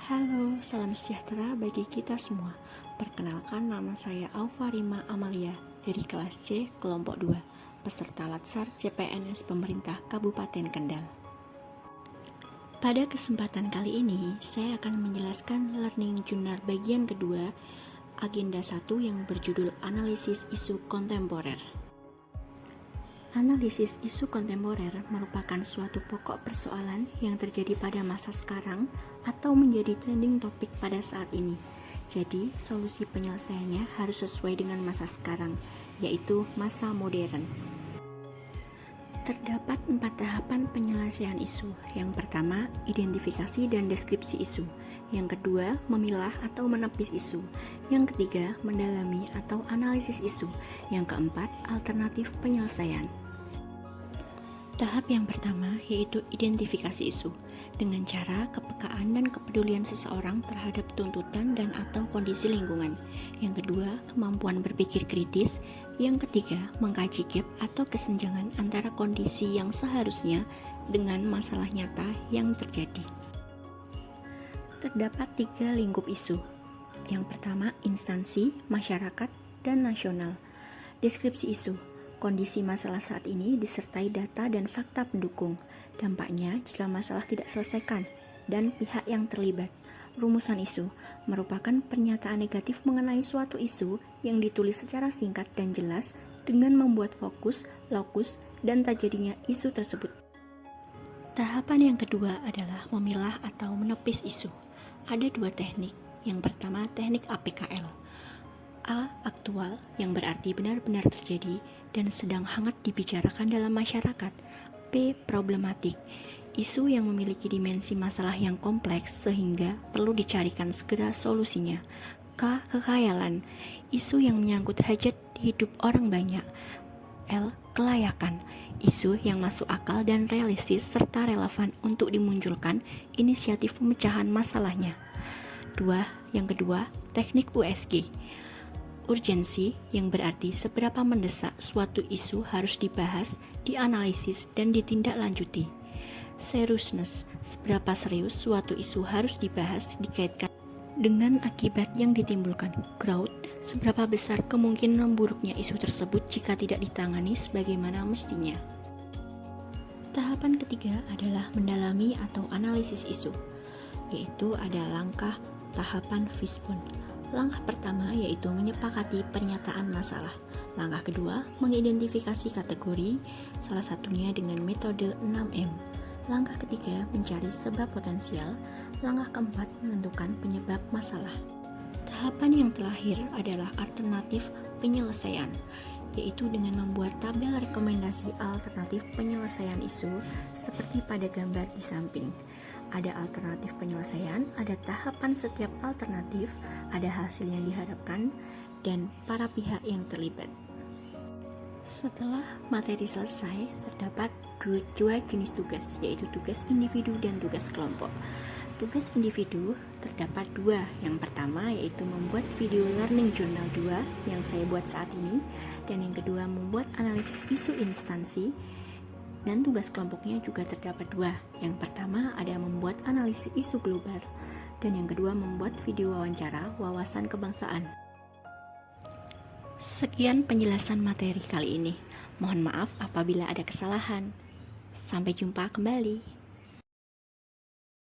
Halo, salam sejahtera bagi kita semua. Perkenalkan, nama saya Aufarima Amalia dari kelas C kelompok 2, peserta Latsar CPNS Pemerintah Kabupaten Kendal. Pada kesempatan kali ini, saya akan menjelaskan learning journal bagian kedua, agenda 1 yang berjudul Analisis Isu Kontemporer. Analisis isu kontemporer merupakan suatu pokok persoalan yang terjadi pada masa sekarang atau menjadi trending topik pada saat ini. Jadi, solusi penyelesaiannya harus sesuai dengan masa sekarang, yaitu masa modern. Terdapat 4 tahapan penyelesaian isu. Yang pertama, identifikasi dan deskripsi isu. Yang kedua, memilah atau menepis isu. Yang ketiga, mendalami atau analisis isu. Yang keempat, alternatif penyelesaian. Tahap yang pertama yaitu identifikasi isu dengan cara kepekaan dan kepedulian seseorang terhadap tuntutan dan atau kondisi lingkungan. Yang kedua, kemampuan berpikir kritis. Yang ketiga, mengkaji gap atau kesenjangan antara kondisi yang seharusnya dengan masalah nyata yang terjadi. Terdapat 3 lingkup isu. Yang pertama, instansi, masyarakat, dan nasional. Deskripsi isu. Kondisi masalah saat ini disertai data dan fakta pendukung. Dampaknya jika masalah tidak selesaikan dan pihak yang terlibat. Rumusan isu merupakan pernyataan negatif mengenai suatu isu yang ditulis secara singkat dan jelas dengan membuat fokus, lokus, dan terjadinya isu tersebut. Tahapan yang kedua adalah memilah atau menepis isu. Ada 2 teknik. Yang pertama, teknik APKL. A. Aktual, yang berarti benar-benar terjadi dan sedang hangat dibicarakan dalam masyarakat. B. Problematik, isu yang memiliki dimensi masalah yang kompleks sehingga perlu dicarikan segera solusinya. K. Kekhayalan, isu yang menyangkut hajat hidup orang banyak. L. Kelayakan, isu yang masuk akal dan realistis serta relevan untuk dimunculkan inisiatif pemecahan masalahnya. Yang kedua, teknik USG. Urgensi, yang berarti seberapa mendesak suatu isu harus dibahas, dianalisis, dan ditindaklanjuti. Seriousness, seberapa serius suatu isu harus dibahas dikaitkan dengan akibat yang ditimbulkan. Growth, seberapa besar kemungkinan memburuknya isu tersebut jika tidak ditangani sebagaimana mestinya. Tahapan ketiga adalah mendalami atau analisis isu, yaitu ada langkah tahapan Fishbone. Langkah pertama yaitu menyepakati pernyataan masalah. Langkah kedua, mengidentifikasi kategori, salah satunya dengan metode 6M. Langkah ketiga, mencari sebab potensial. Langkah keempat, menentukan penyebab masalah. Tahapan yang terakhir adalah alternatif penyelesaian, yaitu dengan membuat tabel rekomendasi alternatif penyelesaian isu seperti pada gambar di samping. Ada alternatif penyelesaian, ada tahapan setiap alternatif, ada hasil yang diharapkan, dan para pihak yang terlibat. Setelah materi selesai, terdapat 2 jenis tugas, yaitu tugas individu dan tugas kelompok. Tugas individu terdapat 2. Yang pertama yaitu membuat video learning journal 2 yang saya buat saat ini, dan yang kedua membuat analisis isu instansi. Dan tugas kelompoknya juga terdapat 2. Yang pertama ada membuat analisis isu global, dan yang kedua membuat video wawancara wawasan kebangsaan. Sekian penjelasan materi kali ini. Mohon maaf apabila ada kesalahan. Sampai jumpa kembali.